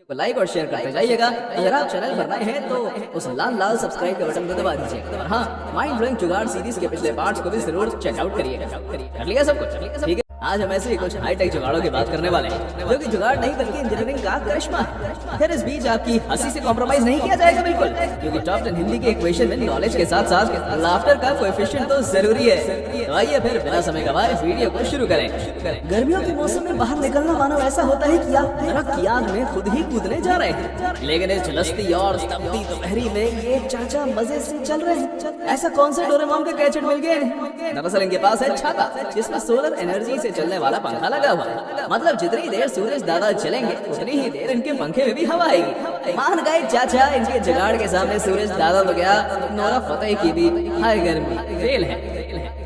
को लाइक और शेयर करते जाइएगा। अगर आप चैनल पर नए हैं तो उस लाल लाल सब्सक्राइब के बटन को दबा दीजिए। और हाँ, माइंड ब्लोइंग जुगाड़ सीरीज के पिछले पार्ट्स को भी जरूर चेकआउट करिएगा। कर लिया सब कुछ? ठीक है, आज हम ऐसे ही कुछ हाईटेक जुगाड़ों की बात करने वाले हैं, जो कि जुगाड़ नहीं बल्कि इंजीनियरिंग का करिश्मा है। फिर इस बीच आपकी हंसी से कॉम्प्रोमाइज नहीं किया जाएगा बिल्कुल, क्योंकि टॉप 10 हिंदी के इक्वेशन में नॉलेज के साथ साथ लाफ्टर का कोएफिशिएंट तो जरूरी है। तो आइए फिर बिना समय गवाए वीडियो को शुरू करें। गर्मियों के मौसम में बाहर निकलना मानो ऐसा होता है कि आप ट्रक की आग में खुद ही कूदने जा रहे हैं, लेकिन इस झुलसती और तपती दोपहरी में ये चाचा मजे से चल रहे हैं। ऐसा कौन से डोरेमोन के गैजेट मिल गए हैं? दरअसल इनके पास है छाता, जिसमें सोलर एनर्जी से चलने वाला पंखा लगा हुआ है। मतलब जितनी देर सूरज दादा चलेंगे उतनी ही देर इनके पंखे में भी हवा आएगी। मान गए चाचा, इनके जुगाड़ के सामने सूरज दादा तो क्या, नोरा फतेही की भी हाय गर्मी फेल है।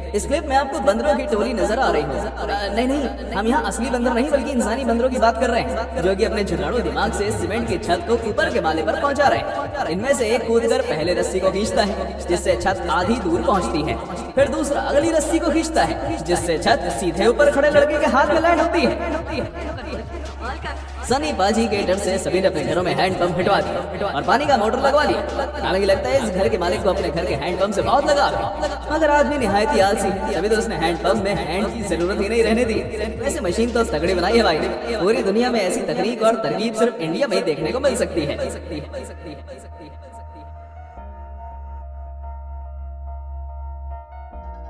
इस क्लिप में आपको बंदरों की टोली नजर आ रही है। नहीं, हम यहाँ असली बंदर नहीं बल्कि इंसानी बंदरों की बात कर रहे हैं, जो कि अपने जुगाड़ू दिमाग से सीमेंट की छत को ऊपर के माले पर पहुंचा रहे हैं। इनमें से एक कूदकर पहले रस्सी को खींचता है, जिससे छत आधी दूर पहुंचती है। फिर दूसरा अगली रस्सी को खींचता है, जिससे छत सीधे ऊपर खड़े लड़के के हाथ में लैंड होती है। सनी बाजी के डर से सभी ने अपने घरों में हैंडपंप हटवा दिया और पानी का मोटर लगवा लिया। हालांकि लगता है इस घर के मालिक को अपने घर के हैंडपंप से बहुत लगा, मगर आदमी निहायत ही आलसी है, तभी तो उसने हैंडपंप में हैंड की जरूरत ही नहीं रहने दी। ऐसे मशीन तो तगड़ी बनाई है भाई ने। पूरी दुनिया में ऐसी तकनीक और तरकीब सिर्फ इंडिया में ही देखने को मिल सकती है।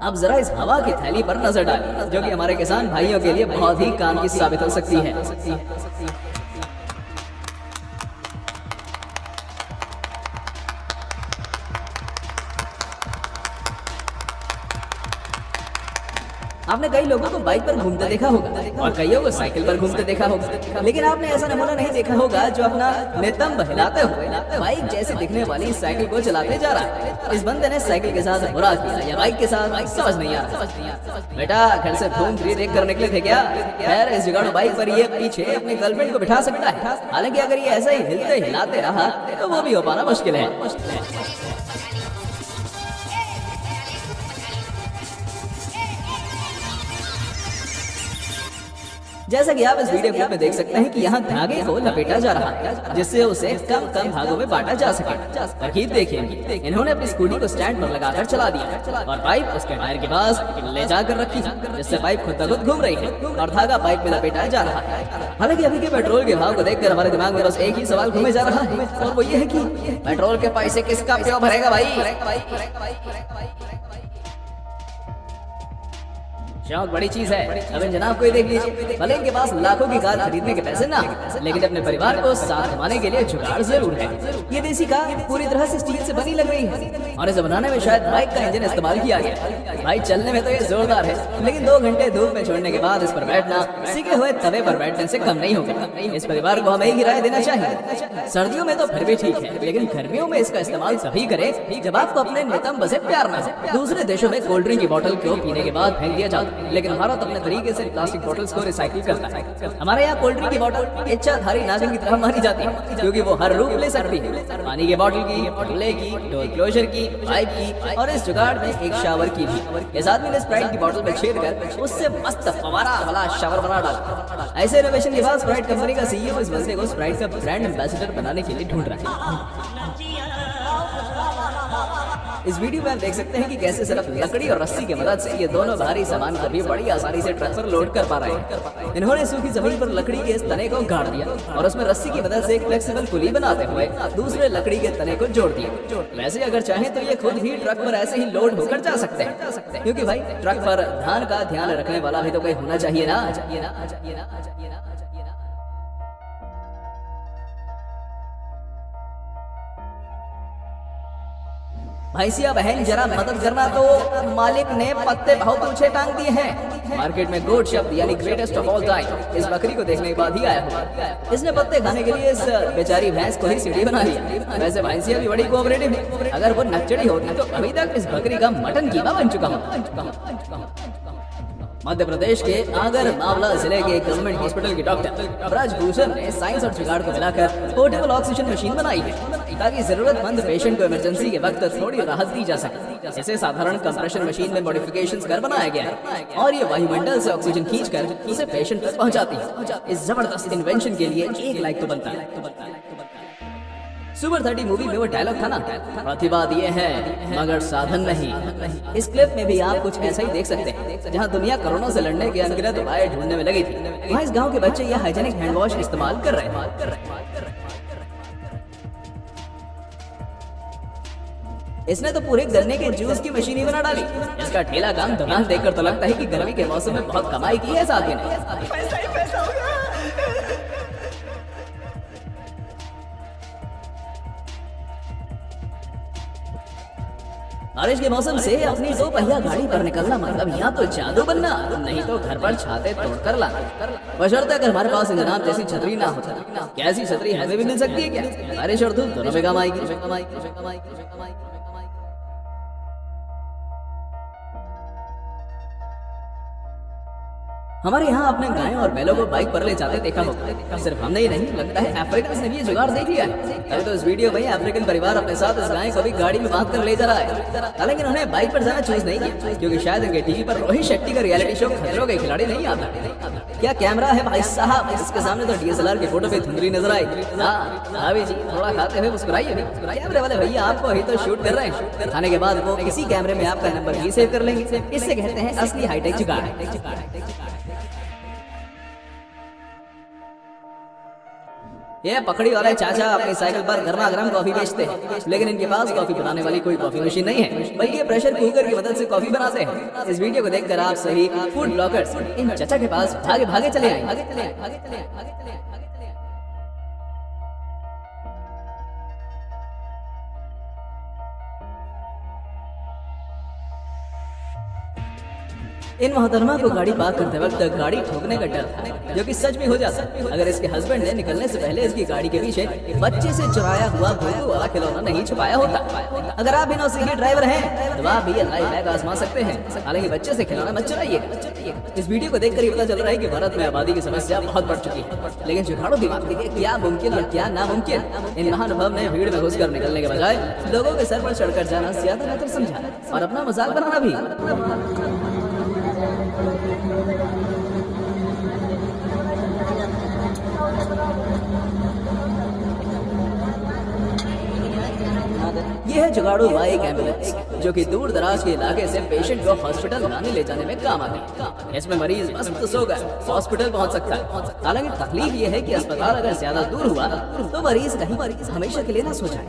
अब जरा इस हवा की थैली पर नजर डालिए, जो कि हमारे किसान भाइयों के लिए बहुत ही काम की साबित हो सकती है। आपने कई लोगों को बाइक पर घूमते देखा होगा और कईयों को साइकिल पर घूमते देखा होगा, लेकिन आपने ऐसा नमूना नहीं देखा होगा जो अपना नितंब हिलाते हुए बाइक जैसे दिखने वाली साइकिल को चलाते जा रहा है। इस बंदे ने साइकिल के साथ बुरा किया या बाइक के साथ, समझ नहीं आ रहा। बेटा घर से घूम फिर देख कर निकले थे क्या? खैर, इस जुगाड़ू बाइक पर ये पीछे अपनी गर्लफ्रेंड को बिठा सकता है। हालांकि अगर ये ऐसा ही हिलते हिलाते रहा तो वो भी हो पाना मुश्किल है। जैसा कि आप इस वीडियो क्लिप में देख सकते हैं कि यहाँ धागे को लपेटा जा रहा है, जिससे उसे कम कम भागों में बांटा जा सके। तरकीब देखिए, इन्होंने अपनी स्कूटी को स्टैंड पर लगाकर चला दिया और पाइप उसके टायर के पास ले जाकर रखी, जिससे पाइप खुद ब खुद घूम रही है और धागा पाइप में लपेटा जा रहा है। हालांकि अभी के पेट्रोल के भाव को देखकर हमारे दिमाग में बस एक ही सवाल घूमे जा रहा है, और वो ये है कि पेट्रोल के पैसे किसका प्यो भरेगा भाई? शौक बड़ी चीज है। अब इन जनाब को ही देख लीजिए, भले इनके पास लाखों की कार खरीदने के पैसे ना, लेकिन अपने परिवार को साथ घुमाने के लिए जुगाड़ जरूर है। ये देसी कार पूरी तरह से स्टील से बनी लग रही है और इसे बनाने में शायद बाइक का इंजन इस्तेमाल किया गया। भाई चलने में तो ये जोरदार है, लेकिन 2 घंटे धूप में छोड़ने के बाद इस पर बैठना सीखे हुए तवे पर बैठने से कम नहीं होगा। इस परिवार को हमें ही राय देना चाहिए। सर्दियों में तो फिर भी ठीक है, लेकिन गर्मियों में इसका इस्तेमाल तभी करें जब आपको अपने नितंब से प्यार ना हो। दूसरे देशों में कोल्ड ड्रिंक की बोतल को पीने के बाद फेंक दिया जाता, लेकिन भारत अपने तरीके से प्लास्टिक बोतल्स को रिसाइकिल करता है। हमारे यहाँ कोल्ड ड्रिंक की बोतल इच्छाधारी नागिन की तरह मानी जाती है, क्योंकि वो हर रूप ले सकती है। पानी के बोतल की, खुले की, डोर क्लोजर की, पाइप की और इस जुगाड़ में एक शावर की भी। इस आदमी ने स्प्राइट की बोतल में छेद कर उससे मस्त फवारा वाला शावर बना डाला। ऐसे इनोवेशन के बाद स्प्राइट कंपनी का सीईओ इस बंदे को स्प्राइट का ब्रांड एम्बेसडर बनाने के लिए ढूंढ रहा है। इस वीडियो में आप देख सकते हैं कि कैसे सिर्फ लकड़ी और रस्सी की मदद से ये दोनों भारी सामान को भी बड़ी आसानी से ट्रक पर लोड कर पा रहे हैं। इन्होंने सूखी जमीन पर लकड़ी के इस तने को गाड़ दिया और उसमें रस्सी की मदद से एक फ्लेक्सिबल पुली बनाते हुए दूसरे लकड़ी के तने को जोड़ दिया। वैसे अगर चाहें तो ये खुद भी ट्रक पर ऐसे ही लोड होकर जा सकते हैं, क्योंकि भाई ट्रक पर ध्यान का ध्यान रखने वाला भी तो कोई होना चाहिए ना। भैंसिया बहन जरा मदद करना, तो मालिक ने पत्ते बहुत ऊंचे टांग दिए हैं। मार्केट में गोट शब्द यानी ग्रेटेस्ट ऑफ ऑल टाइम इस बकरी को देखने के बाद ही आया होगा। इसने पत्ते खाने के लिए इस बेचारी भैंस को ही सीढ़ी बना लिया। वैसे भैंसिया भी बड़ी कोऑपरेटिव है, अगर वो नकचड़ी होती तो अभी तक इस बकरी का मटन कीमा बन चुका होता। मध्य प्रदेश के आगर मावला जिले के गवर्नमेंट हॉस्पिटल के डॉक्टर ब्रजभूषण ने साइंस और जुगाड़ को मिलाकर पोर्टेबल ऑक्सीजन मशीन बनाई है। ताकि जरूरतमंद पेशेंट को इमरजेंसी के वक्त थोड़ी राहत दी जा सके। इसे साधारण कंप्रेशन मशीन में मॉडिफिकेशंस कर बनाया गया है और ये वायुमंडल से ऑक्सीजन खींचकर उसे पेशेंट तक पहुंचाती है। इस जबरदस्त इन्वेंशन के लिए 1 लाइक तो बनता है। सुपर 30 मूवी में वो डायलॉग था ना, प्रतिभा दिए है मगर साधन नहीं। इस क्लिप में भी आप कुछ ऐसा ही देख सकते हैं। जहां दुनिया कोरोना से लड़ने के अनगिनत उपाय ढूंढने में लगी थी, वहां इस गांव के बच्चे यह हाइजेनिक हैंड वॉश इस्तेमाल कर रहे थे। इसने तो पूरे गन्ने के जूस की मशीन ही बना डाली। इसका ठेला काम दुकान देखकर तो लगता है कि गर्मी के मौसम में बहुत कमाई की है इस आदमी ने। बारिश के मौसम से अपनी 2 पहिया गाड़ी पर निकलना मतलब या तो जादू बनना, नहीं तो घर पर छाते तोड़कर लाना। बशर्ते अगर हमारे पास इंजनाब जैसी छतरी ना हो। कैसी छतरी हमें भी मिल सकती है क्या? बारिश और धूप दोनों पे काम आएगी। हमारे यहाँ अपने गायों और बैलों को बाइक पर ले जाते देखा होगा। सिर्फ हमने ही नहीं, लगता है अफ्रीकन ने भी ये जुगाड़ देख लिया है। तभी तो इस वीडियो में अफ्रीकन परिवार अपने साथ इस गाय को भी गाड़ी में बांध कर ले जा रहा है। हालांकि उन्होंने बाइक पर जाना चूज नहीं किया क्योंकि शायद इनके टीवी पर रोहित शेट्टी का रियलिटी शो खतरों के खिलाड़ी नहीं आता। क्या कैमरा है भाई साहब, इसके सामने तो DSLR की फोटो पे धुंधली नजर आई। भाभी जी थोड़ा खाते हुए मुस्कुराइए। कैमरे वाले भैया आपको ही तो शूट कर रहे हैं। खाने के बाद वो इसी कैमरे में आपका नंबर भी सेव कर लेंगे। इससे कहते हैं असली हाईटेक जुगाड़। ये पकड़ी वाले चाचा अपनी साइकिल पर गर्मा गर्म कॉफी बेचते हैं, लेकिन इनके पास कॉफी बनाने वाली कोई कॉफी मशीन नहीं है, बल्कि ये प्रेशर कुकर की मदद से कॉफी बनाते हैं। इस वीडियो को देखकर आप सही फूड ब्लॉगर्स इन चाचा के पास भागे भागे चले आए। इन मोहतरमा को गाड़ी पार्क करते वक्त गाड़ी ठोकने का डर था, जो कि सच भी हो जाता अगर इसके हस्बैंड ने निकलने से पहले इसकी गाड़ी के पीछे बच्चे से चुराया हुआ भोंदू वाला खिलौना नहीं छुपाया होता। अगर आप भी नौसिखी ड्राइवर हैं तो आप भी अल्लाह बैग आजमा सकते हैं, हालांकि बच्चे से खिलौना मत चुराइए। इस वीडियो को देखकर ये पता चल रहा है कि भारत में आबादी की समस्या बहुत बढ़ चुकी है, लेकिन जुगाड़ू दिमाग देखिए क्या मुमकिन और क्या नामुमकिन। इन महानुभव ने भीड़ में घुसकर निकलने के बजाय लोगों के सर पर चढ़कर जाना ज्यादा बेहतर समझा और अपना मजाक बनाना भी। यह है जुगाड़ू बाइक एम्बुलेंस, जो कि दूर दराज के इलाके से पेशेंट को हॉस्पिटल लाने ले जाने में काम आती है। इसमें मरीज मस्त सोकर हॉस्पिटल पहुंच सकता है। हालांकि तकलीफ यह है कि अस्पताल अगर ज्यादा दूर हुआ तो मरीज कहीं हमेशा के लिए ना सो जाए।